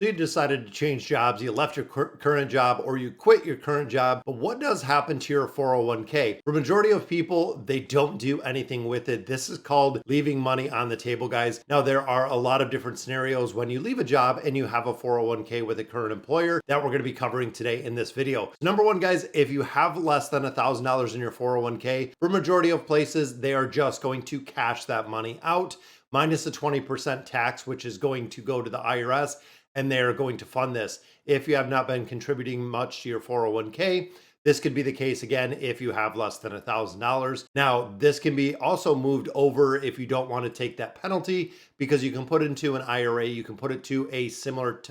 So you decided to change jobs, you left your current job or you quit your current job, but what does happen to your 401k? For majority of people, they don't do anything with it. This is called leaving money on the table, guys. Now, there are a lot of different scenarios when you leave a job and you have a 401k with a current employer that we're going to be covering today in this video. So number one, guys, if you have less than $1,000 in your 401k, for majority of places, they are just going to cash that money out minus the 20% tax, which is going to go to the IRS, and they're going to fund this. If you have not been contributing much to your 401k, this could be the case again if you have less than $1,000. Now, this can be also moved over if you don't want to take that penalty, because you can put it into an IRA, you can put it to a similar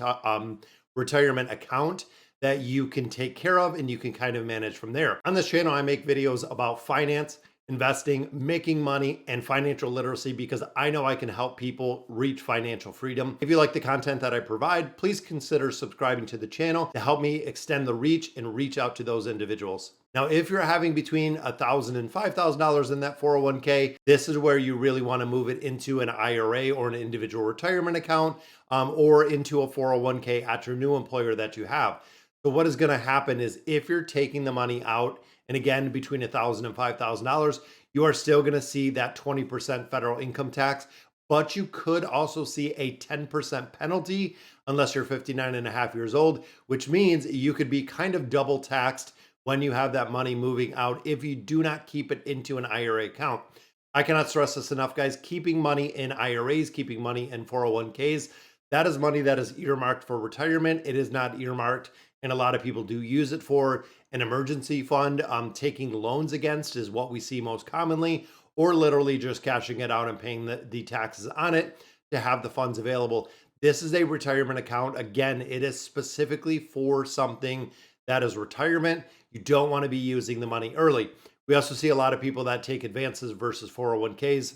retirement account that you can take care of and you can kind of manage from there. On this channel, I make videos about finance, investing, making money, and financial literacy because I know I can help people reach financial freedom. If you like the content that I provide, please consider subscribing to the channel to help me extend the reach and reach out to those individuals. Now, if you're having between $1,000 and $5,000 in that 401k, this is where you really want to move it into an IRA or an individual retirement account, or into a 401k at your new employer that you have. So what is going to happen is if you're taking the money out, and again, between $1,000 and $5,000, you are still going to see that 20% federal income tax, but you could also see a 10% penalty unless you're 59 and a half years old, which means you could be kind of double taxed when you have that money moving out if you do not keep it into an IRA account. I cannot stress this enough, guys. Keeping money in IRAs, keeping money in 401ks, that is money that is earmarked for retirement. It is not earmarked, and a lot of people do use it for an emergency fund. Taking loans against is what we see most commonly, or literally just cashing it out and paying the taxes on it to have the funds available. This is a retirement account. Again, it is specifically for something that is retirement. You don't want to be using the money early. We also see a lot of people that take advances versus 401ks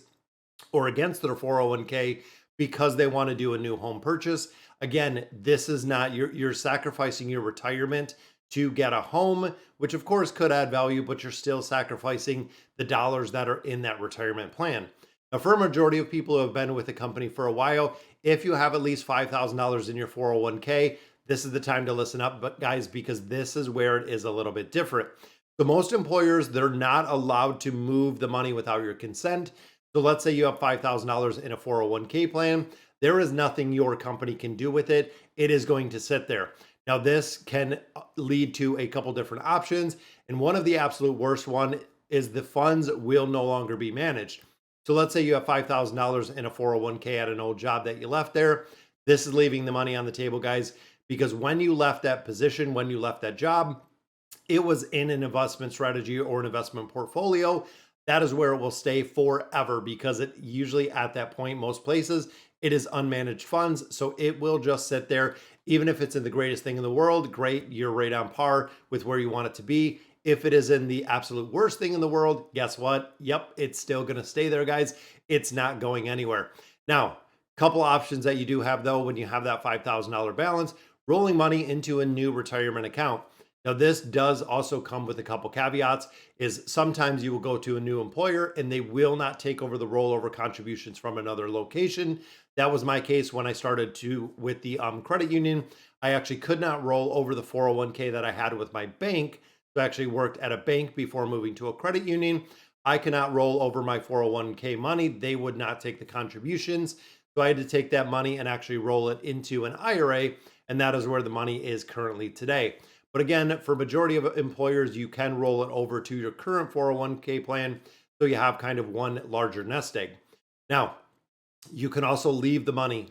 or against their 401k because they want to do a new home purchase. Again, this is not, you're sacrificing your retirement to get a home, which of course could add value, but you're still sacrificing the dollars that are in that retirement plan. Now, for a majority of people who have been with the company for a while, if you have at least $5,000 in your 401k, this is the time to listen up, but guys, because this is where it is a little bit different. So most employers, they're not allowed to move the money without your consent. So let's say you have $5,000 in a 401k plan. There is nothing your company can do with it. It is going to sit there. Now, this can lead to a couple different options. And one of the absolute worst one is the funds will no longer be managed. So let's say you have $5,000 in a 401k at an old job that you left there. This is leaving the money on the table, guys, because when you left that position, when you left that job, it was in an investment strategy or an investment portfolio. That is where it will stay forever, because it usually at that point, most places, it is unmanaged funds. So it will just sit there. Even if it's in the greatest thing in the world, great, you're right on par with where you want it to be. If it is in the absolute worst thing in the world, guess what? Yep, it's still going to stay there, guys. It's not going anywhere. Now, couple options that you do have though, when you have that $5,000 balance, rolling money into a new retirement account. Now, this does also come with a couple caveats, is sometimes you will go to a new employer and they will not take over the rollover contributions from another location. That was my case when I started with the credit union. I actually could not roll over the 401k that I had with my bank. So I actually worked at a bank before moving to a credit union. I cannot roll over my 401k money. They would not take the contributions. So I had to take that money and actually roll it into an IRA. And that is where the money is currently today. But again, for majority of employers, you can roll it over to your current 401k plan. So you have kind of one larger nest egg. Now, you can also leave the money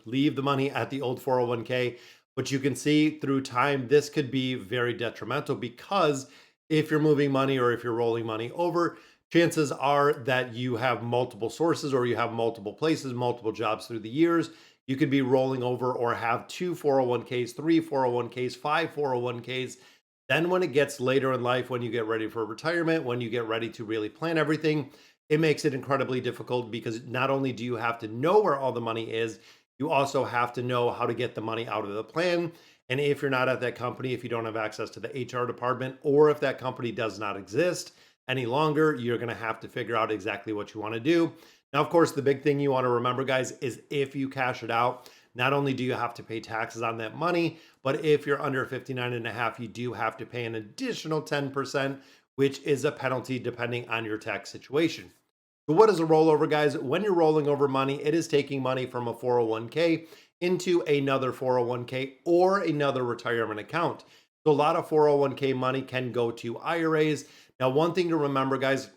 at the old 401k, but you can see through time, this could be very detrimental, because if you're moving money or if you're rolling money over, chances are that you have multiple sources or you have multiple places, multiple jobs through the years. You could be rolling over or have two 401ks, three 401ks, five 401ks. Then when it gets later in life, when you get ready for retirement, when you get ready to really plan everything, it makes it incredibly difficult, because not only do you have to know where all the money is, you also have to know how to get the money out of the plan. And if you're not at that company, if you don't have access to the HR department, or if that company does not exist any longer, you're going to have to figure out exactly what you want to do. Now, of course, the big thing you want to remember, guys, is if you cash it out, not only do you have to pay taxes on that money, but if you're under 59 and a half, you do have to pay an additional 10%, which is a penalty depending on your tax situation. So what is a rollover, guys? When you're rolling over money, it is taking money from a 401k into another 401k or another retirement account. So a lot of 401k money can go to IRAs. Now, one thing to remember, guys,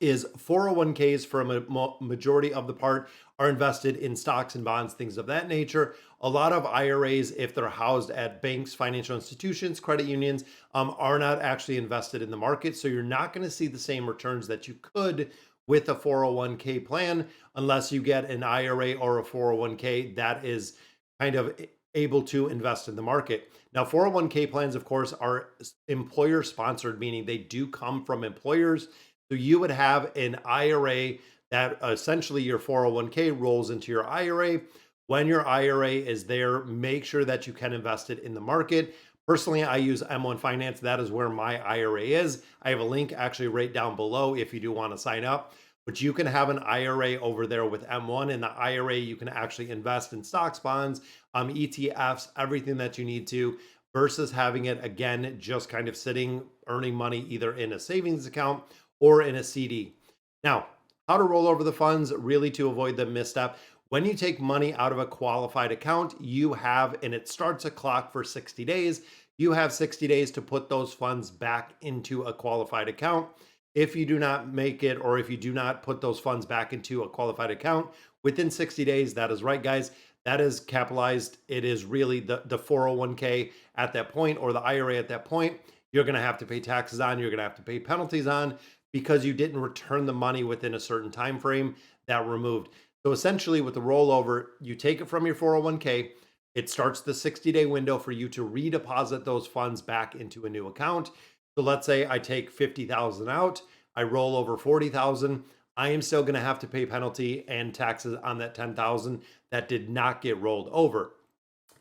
is 401ks for a majority of the part are invested in stocks and bonds, things of that nature. A lot of IRAs, if they're housed at banks, financial institutions, credit unions, are not actually invested in the market. So you're not going to see the same returns that you could with a 401k plan unless you get an IRA or a 401k that is kind of able to invest in the market. Now, 401k plans, of course, are employer sponsored, meaning they do come from employers. So you would have an IRA that essentially your 401k rolls into your IRA. When your IRA is there, make sure that you can invest it in the market. Personally, I use M1 Finance. That is where my IRA is. I have a link actually right down below if you do want to sign up. But you can have an IRA over there with M1. In the IRA, you can actually invest in stocks, bonds, ETFs, everything that you need to, versus having it again, just kind of sitting, earning money either in a savings account or in a CD. Now, how to roll over the funds really to avoid the misstep. When you take money out of a qualified account, you have, and it starts a clock for 60 days, you have 60 days to put those funds back into a qualified account. If you do not make it, or if you do not put those funds back into a qualified account within 60 days, that is right, guys, that is capitalized. It is really the 401k at that point, or the IRA at that point. You're going to have to pay taxes on, you're going to have to pay penalties on, because you didn't return the money within a certain time frame that removed. So essentially with the rollover, you take it from your 401k, it starts the 60-day window for you to redeposit those funds back into a new account. So let's say I take 50,000 out, I roll over 40,000, I am still going to have to pay penalty and taxes on that 10,000 that did not get rolled over.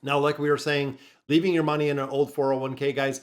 Now, like we were saying, leaving your money in an old 401k, guys,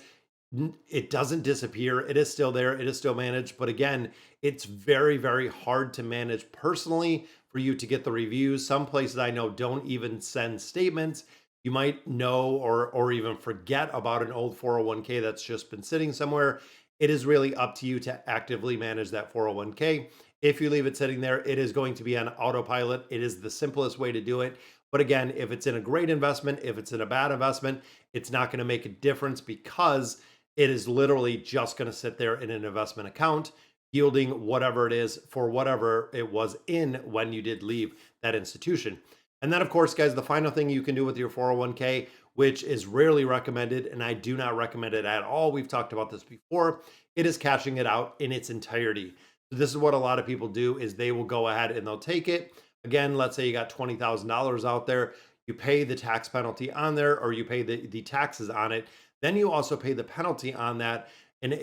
it doesn't disappear. It is still there. It is still managed. But again, it's very, very hard to manage personally for you to get the reviews. Some places I know don't even send statements. You might know or even forget about an old 401k that's just been sitting somewhere. It is really up to you to actively manage that 401k. If you leave it sitting there, it is going to be on autopilot. It is the simplest way to do it. But again, if it's in a great investment, if it's in a bad investment, it's not going to make a difference, because it is literally just going to sit there in an investment account, yielding whatever it is for whatever it was in when you did leave that institution. And then, of course, guys, the final thing you can do with your 401k, which is rarely recommended, and I do not recommend it at all. We've talked about this before. It is cashing it out in its entirety. So this is what a lot of people do, is they will go ahead and they'll take it. Again, let's say you got $20,000 out there. You pay the tax penalty on there, or you pay the taxes on it. Then you also pay the penalty on that. And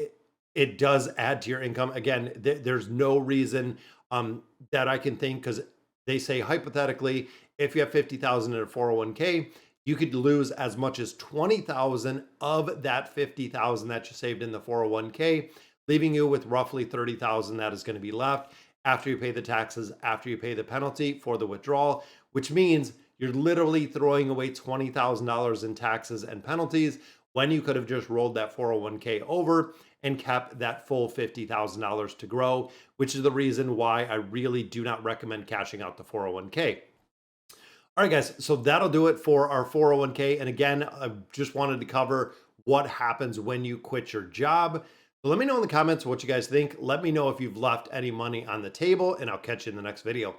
it does add to your income. Again, there's no reason that I can think, because they say hypothetically, if you have 50,000 in a 401k, you could lose as much as 20,000 of that 50,000 that you saved in the 401k, leaving you with roughly 30,000 that is going to be left after you pay the taxes, after you pay the penalty for the withdrawal, which means you're literally throwing away $20,000 in taxes and penalties when you could have just rolled that 401k over and kept that full $50,000 to grow, which is the reason why I really do not recommend cashing out the 401k. All right, guys, so that'll do it for our 401k. And again, I just wanted to cover what happens when you quit your job. So let me know in the comments what you guys think. Let me know if you've left any money on the table, and I'll catch you in the next video.